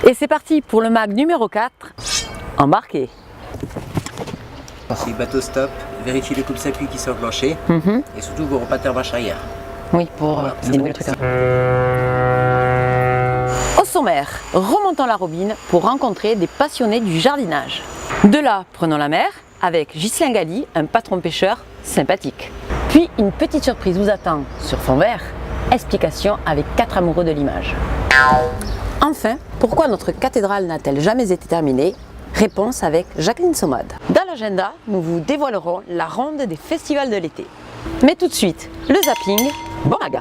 Et c'est parti pour le mag numéro 4, embarquez. Si bateau stop, vérifiez les coupe-appuis qui sont enclenchés et surtout vos repas terre vache arrière. Oui, pour dénouer le truc. Au sommaire, remontons la Robine pour rencontrer des passionnés du jardinage. De là, prenons la mer avec Ghislain Galli, un patron pêcheur sympathique. Puis une petite surprise vous attend sur fond vert. Explication avec 4 amoureux de l'image. Enfin, pourquoi notre cathédrale n'a-t-elle jamais été terminée? Réponse avec Jacqueline Sommade. Dans l'agenda, nous vous dévoilerons la ronde des festivals de l'été. Mais tout de suite, le zapping, bon mag.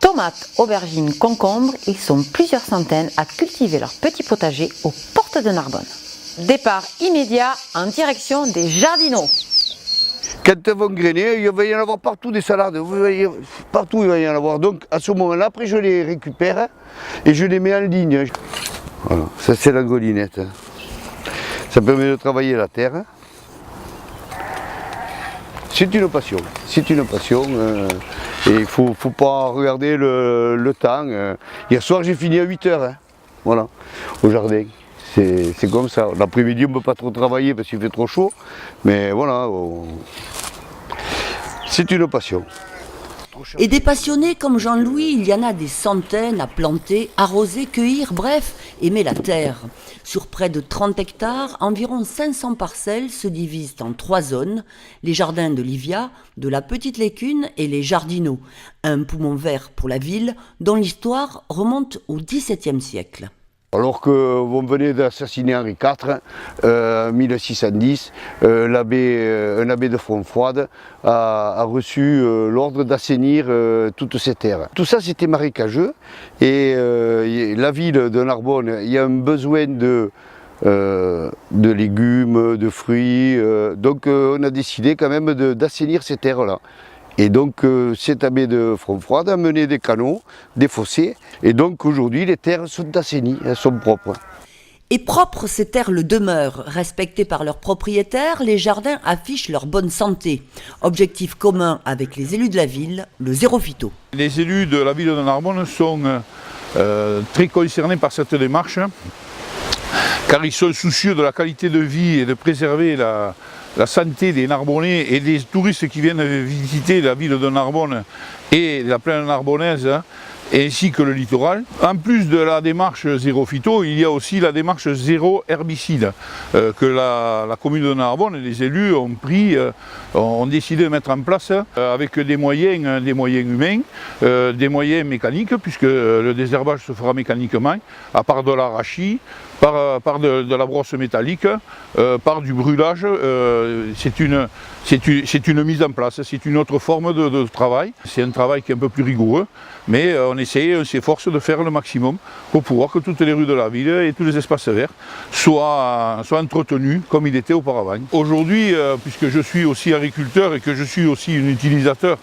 Tomates, aubergines, concombres, ils sont plusieurs centaines à cultiver leur petit potager aux portes de Narbonne. Départ immédiat en direction des Jardinaux. Quand elles vont grainer, il va y en avoir partout des salades, vous voyez, partout il va y en avoir. Donc à ce moment-là, après je les récupère et je les mets en ligne. Voilà, ça c'est la grelinette. Ça permet de travailler la terre. C'est une passion, et il ne faut pas regarder le temps. Hier soir j'ai fini à 8 h, voilà, au jardin. C'est comme ça. L'après-midi on ne peut pas trop travailler parce qu'il fait trop chaud, mais voilà, c'est une passion. Et des passionnés comme Jean-Louis, il y en a des centaines à planter, arroser, cueillir, bref, aimer la terre. Sur près de 30 hectares, environ 500 parcelles se divisent en 3 zones, les jardins de Livia, de la Petite Lécune et les Jardinaux, un poumon vert pour la ville dont l'histoire remonte au XVIIe siècle. Alors qu'on venait d'assassiner Henri IV en 1610, un abbé de Fontfroide a reçu l'ordre d'assainir toutes ces terres. Tout ça c'était marécageux et la ville de Narbonne, il y a un besoin de légumes, de fruits, donc on a décidé quand même d'assainir ces terres-là. Et donc cet abbé de Fontfroide a mené des canaux, des fossés, et donc aujourd'hui les terres sont assainies, elles sont propres. Et propres, ces terres le demeurent. Respectées par leurs propriétaires, les jardins affichent leur bonne santé. Objectif commun avec les élus de la ville, le zéro phyto. Les élus de la ville de Narbonne sont très concernés par cette démarche, car ils sont soucieux de la qualité de vie et de préserver la santé des Narbonnais et des touristes qui viennent visiter la ville de Narbonne et la plaine narbonnaise, ainsi que le littoral. En plus de la démarche zéro phyto, il y a aussi la démarche zéro herbicide que la commune de Narbonne et les élus ont décidé de mettre en place avec des moyens humains, des moyens mécaniques, puisque le désherbage se fera mécaniquement, à part de l'arachis, par de la brosse métallique, par du brûlage. C'est une mise en place, c'est une autre forme de travail. C'est un travail qui est un peu plus rigoureux, mais on s'efforce de faire le maximum pour pouvoir que toutes les rues de la ville et tous les espaces verts soient entretenus comme il était auparavant. Aujourd'hui, puisque je suis aussi agriculteur et que je suis aussi un utilisateur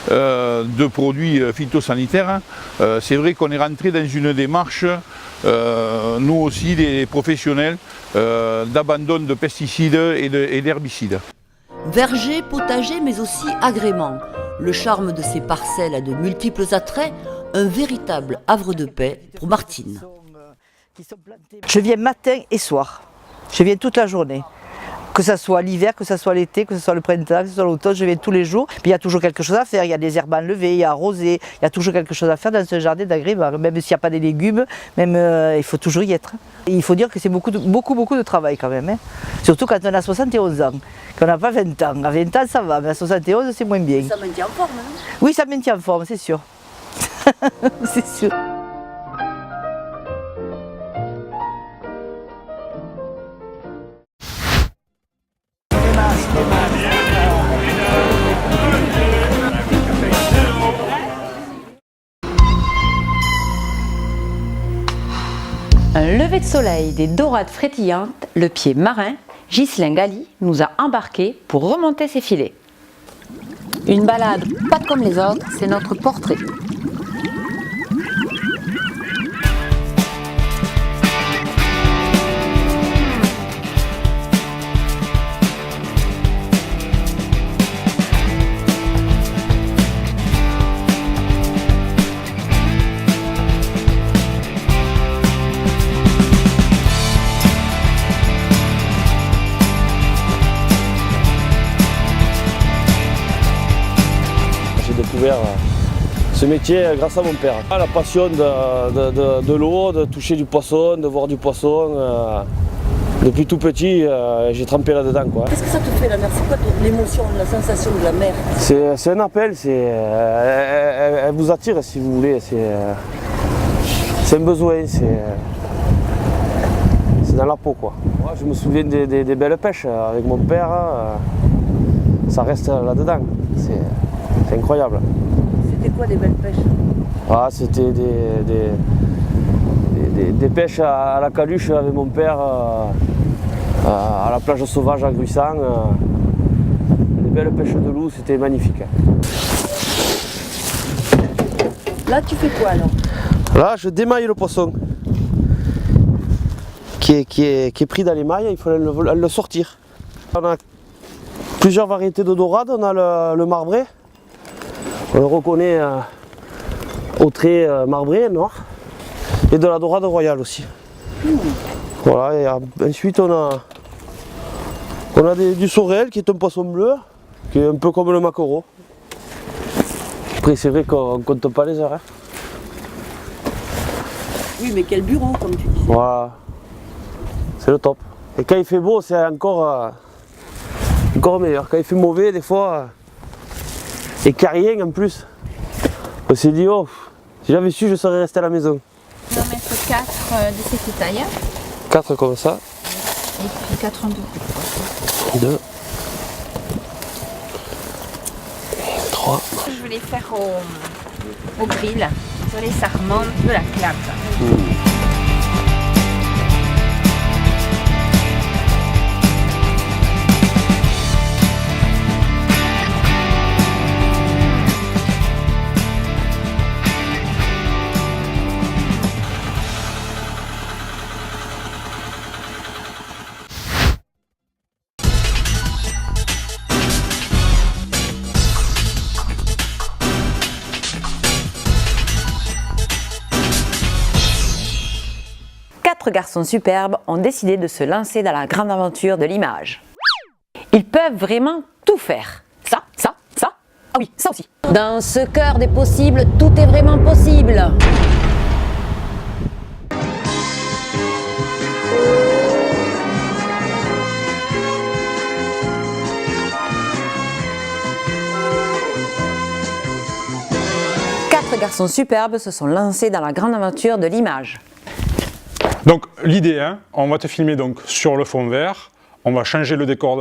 de produits phytosanitaires, c'est vrai qu'on est rentré dans une démarche, nous aussi des professionnels, d'abandon de pesticides et d'herbicides. Verger, potager, mais aussi agrément. Le charme de ces parcelles a de multiples attraits, Un véritable havre de paix pour Martine. Je viens matin et soir. Je viens toute la journée. Que ce soit l'hiver, que ce soit l'été, que ce soit le printemps, que ce soit l'automne, je viens tous les jours. Puis il y a toujours quelque chose à faire. Il y a des herbes enlevées, il y a arrosé, il y a toujours quelque chose à faire dans ce jardin d'Agribar. Même s'il n'y a pas des légumes, même, il faut toujours y être. Et il faut dire que c'est beaucoup de travail quand même. Hein. Surtout quand on a 71 ans, qu'on n'a pas 20 ans. À 20 ans ça va, mais à 71 c'est moins bien. Ça maintient en forme, hein? Oui, ça maintient en forme, c'est sûr. C'est sûr. Un lever de soleil, des dorades frétillantes, le pied marin, Ghislain Galli nous a embarqués pour remonter ses filets. Une balade pas comme les autres, c'est notre portrait. J'ai découvert ce métier grâce à mon père. La passion de l'eau, de toucher du poisson, de voir du poisson. Depuis tout petit, j'ai trempé là-dedans. Qu'est-ce que ça te fait la mer? C'est quoi l'émotion, la sensation de la mer? C'est un appel, elle vous attire si vous voulez. C'est un besoin, c'est dans la peau. Moi, je me souviens des belles pêches avec mon père, ça reste là-dedans. C'est incroyable. C'était quoi des belles pêches? C'était des pêches à la caluche avec mon père à la plage sauvage à Gruissant. Des belles pêches de loup, c'était magnifique. Là, tu fais quoi alors? Là, je démaille le poisson qui est pris dans les mailles, il faut le sortir. On a plusieurs variétés de dorade, on a le marbré. On le reconnaît au trait marbré noir et de la dorade royale aussi. Voilà, et ensuite on a du sorel qui est un poisson bleu, qui est un peu comme le maquereau. Après c'est vrai qu'on ne compte pas les heures. Hein. Oui, mais quel bureau comme tu dis. Voilà, c'est le top. Et quand il fait beau, c'est encore meilleur. Quand il fait mauvais, des fois. Et qu'il n'y a rien en plus. On s'est dit, oh, si j'avais su, je serais resté à la maison. On va mettre 4 de cette taille. 4 comme ça. Et puis 4 en deux. 2. 3. Je vais les faire au grill. Sur les sarments de la claque. Quatre garçons superbes ont décidé de se lancer dans la grande aventure de l'image. Ils peuvent vraiment tout faire. Ça, ah oui, ça aussi. Dans ce cœur des possibles, tout est vraiment possible. Quatre garçons superbes se sont lancés dans la grande aventure de l'image. Donc l'idée, hein, on va te filmer donc sur le fond vert, on va changer le décor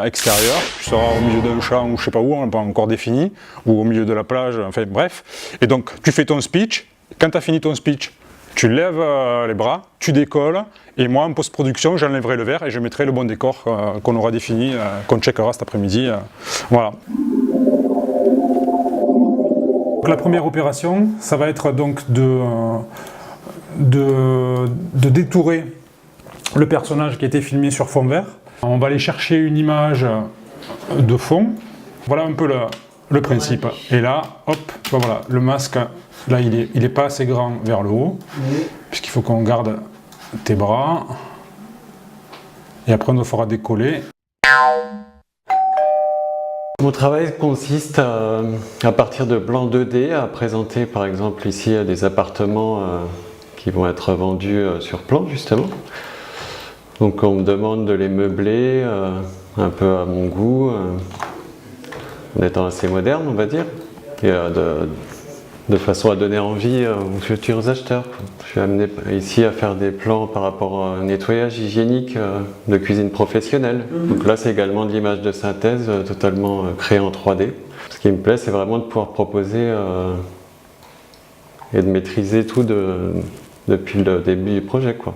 extérieur, tu seras au milieu d'un champ ou je sais pas où, on n'a pas encore défini, ou au milieu de la plage, enfin bref. Et donc tu fais ton speech, quand tu as fini ton speech, tu lèves les bras, tu décolles, et moi en post-production j'enlèverai le verre et je mettrai le bon décor qu'on aura défini, qu'on checkera cet après-midi. Voilà. Donc, la première opération, ça va être donc de détourer le personnage qui a été filmé sur fond vert. On va aller chercher une image de fond. Voilà un peu le principe. Et là, hop, tu vois, voilà, le masque, là, il est pas assez grand vers le haut, puisqu'il faut qu'on garde tes bras. Et après, on le fera décoller. Mon travail consiste à partir de plans 2D, à présenter par exemple ici des appartements qui vont être vendus sur plan justement. Donc on me demande de les meubler un peu à mon goût, en étant assez moderne on va dire, et de façon à donner envie aux futurs acheteurs. Je suis amené ici à faire des plans par rapport au nettoyage hygiénique de cuisine professionnelle. Donc là c'est également de l'image de synthèse totalement créée en 3D. Ce qui me plaît c'est vraiment de pouvoir proposer et de maîtriser tout depuis le début du projet, quoi.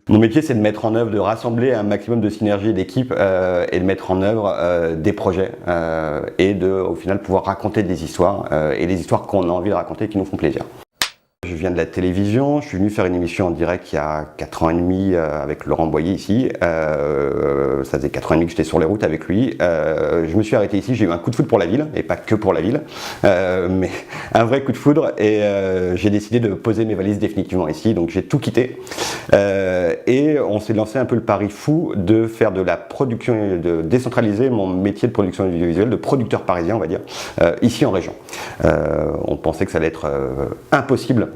Mon métier, c'est de mettre en œuvre, de rassembler un maximum de synergie d'équipe et de mettre en œuvre des projets et de, au final, pouvoir raconter des histoires et les histoires qu'on a envie de raconter et qui nous font plaisir. Je viens de la télévision, je suis venu faire une émission en direct il y a 4 ans et demi avec Laurent Boyer ici. Ça faisait 4 ans et demi que j'étais sur les routes avec lui. Je me suis arrêté ici, j'ai eu un coup de foudre pour la ville, et pas que pour la ville, mais un vrai coup de foudre. Et j'ai décidé de poser mes valises définitivement ici, donc j'ai tout quitté. Et on s'est lancé un peu le pari fou de faire de la production, de décentraliser mon métier de production audiovisuelle, de producteur parisien on va dire, ici en région. On pensait que ça allait être impossible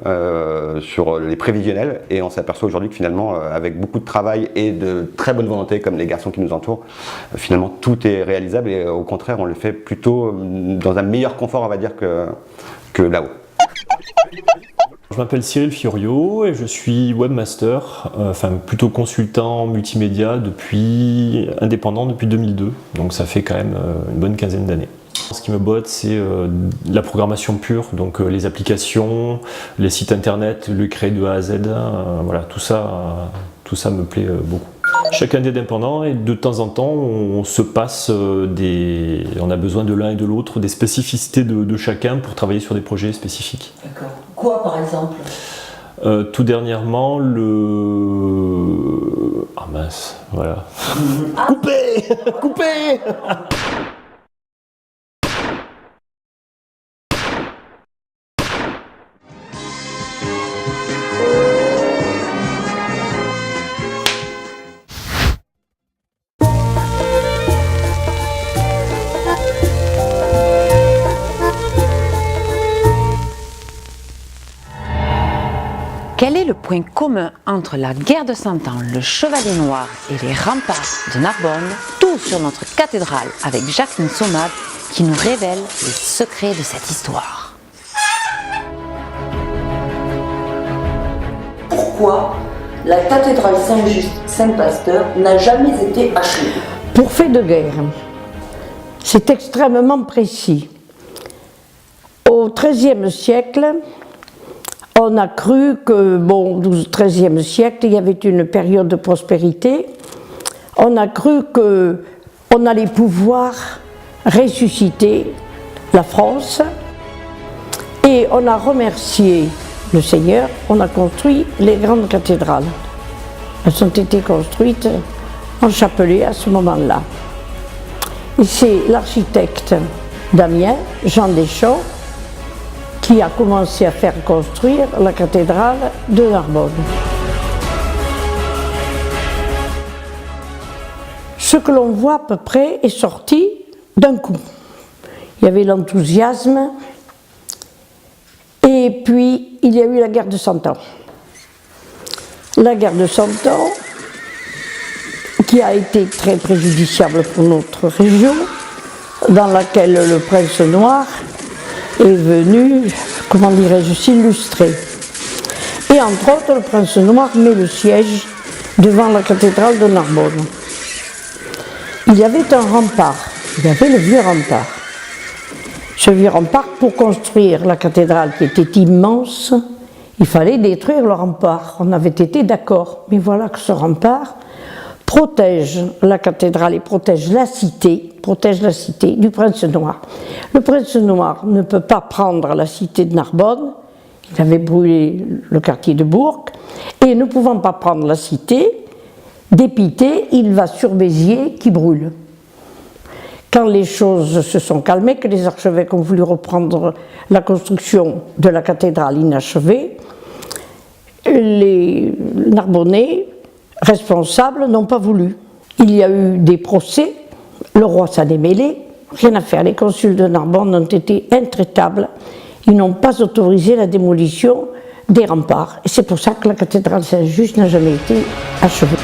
sur les prévisionnels et on s'aperçoit aujourd'hui que finalement avec beaucoup de travail et de très bonne volonté comme les garçons qui nous entourent, finalement tout est réalisable et au contraire on le fait plutôt dans un meilleur confort on va dire que là-haut. Je m'appelle Cyril Fiorio et je suis webmaster, enfin plutôt consultant multimédia indépendant depuis 2002, donc ça fait quand même une bonne quinzaine d'années. Ce qui me botte, c'est la programmation pure, donc les applications, les sites internet, le créer de A à Z, voilà, tout ça me plaît beaucoup. Chacun est indépendant et de temps en temps on se passe on a besoin de l'un et de l'autre, des spécificités de chacun pour travailler sur des projets spécifiques. D'accord. Quoi par exemple? Tout dernièrement, ah mince, voilà. Coupez Coupez Quel est le point commun entre la guerre de Cent Ans, le Chevalier Noir et les remparts de Narbonne? Tout sur notre cathédrale avec Jacqueline Sommade qui nous révèle les secrets de cette histoire. Pourquoi la cathédrale Saint-Just-Saint-Pasteur n'a jamais été achevée? Pour fait de guerre. C'est extrêmement précis. Au XIIIe siècle, on a cru que, bon, au XIIIe siècle, il y avait une période de prospérité. On a cru qu'on allait pouvoir ressusciter la France. Et on a remercié le Seigneur, on a construit les grandes cathédrales. Elles ont été construites en chapelet à ce moment-là. Et c'est l'architecte d'Amiens, Jean Deschamps, qui a commencé à faire construire la cathédrale de Narbonne. Ce que l'on voit à peu près est sorti d'un coup. Il y avait l'enthousiasme et puis il y a eu la guerre de Cent Ans. La guerre de Cent Ans qui a été très préjudiciable pour notre région, dans laquelle le prince noir est venu, comment dirais-je, s'illustrer. Et entre autres, le prince noir met le siège devant la cathédrale de Narbonne. Il y avait un rempart, il y avait le vieux rempart. Ce vieux rempart, pour construire la cathédrale qui était immense, il fallait détruire le rempart. On avait été d'accord, mais voilà que ce rempart protège la cathédrale et protège la cité du prince noir. Le prince noir ne peut pas prendre la cité de Narbonne, il avait brûlé le quartier de Bourg, et ne pouvant pas prendre la cité, Dépité, il va sur Béziers qui brûle. Quand les choses se sont calmées, que les archevêques ont voulu reprendre la construction de la cathédrale inachevée, les Narbonnais responsables n'ont pas voulu. Il y a eu des procès, le roi s'en est mêlé, rien à faire. Les consuls de Narbonne ont été intraitables, ils n'ont pas autorisé la démolition des remparts. Et c'est pour ça que la cathédrale Saint-Just n'a jamais été achevée.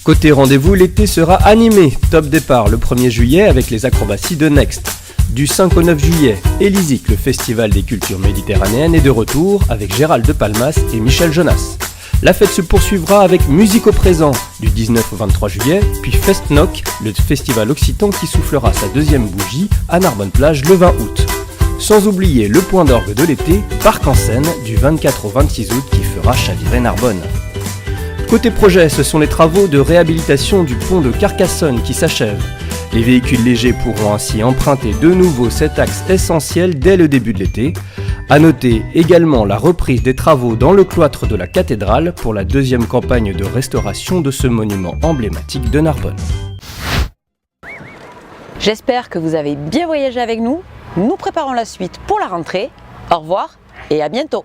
Côté rendez-vous, l'été sera animé. Top départ le 1er juillet avec les acrobaties de Next. Du 5 au 9 juillet, Élisique, le festival des cultures méditerranéennes, est de retour avec Gérald de Palmas et Michel Jonas. La fête se poursuivra avec Musique au présent du 19 au 23 juillet, puis Festnoc, le festival occitan qui soufflera sa deuxième bougie à Narbonne-Plage le 20 août. Sans oublier le point d'orgue de l'été, Parc en Seine, du 24 au 26 août qui fera chavirer Narbonne. Côté projet, ce sont les travaux de réhabilitation du pont de Carcassonne qui s'achèvent. Les véhicules légers pourront ainsi emprunter de nouveau cet axe essentiel dès le début de l'été. A noter également la reprise des travaux dans le cloître de la cathédrale pour la deuxième campagne de restauration de ce monument emblématique de Narbonne. J'espère que vous avez bien voyagé avec nous. Nous préparons la suite pour la rentrée. Au revoir et à bientôt.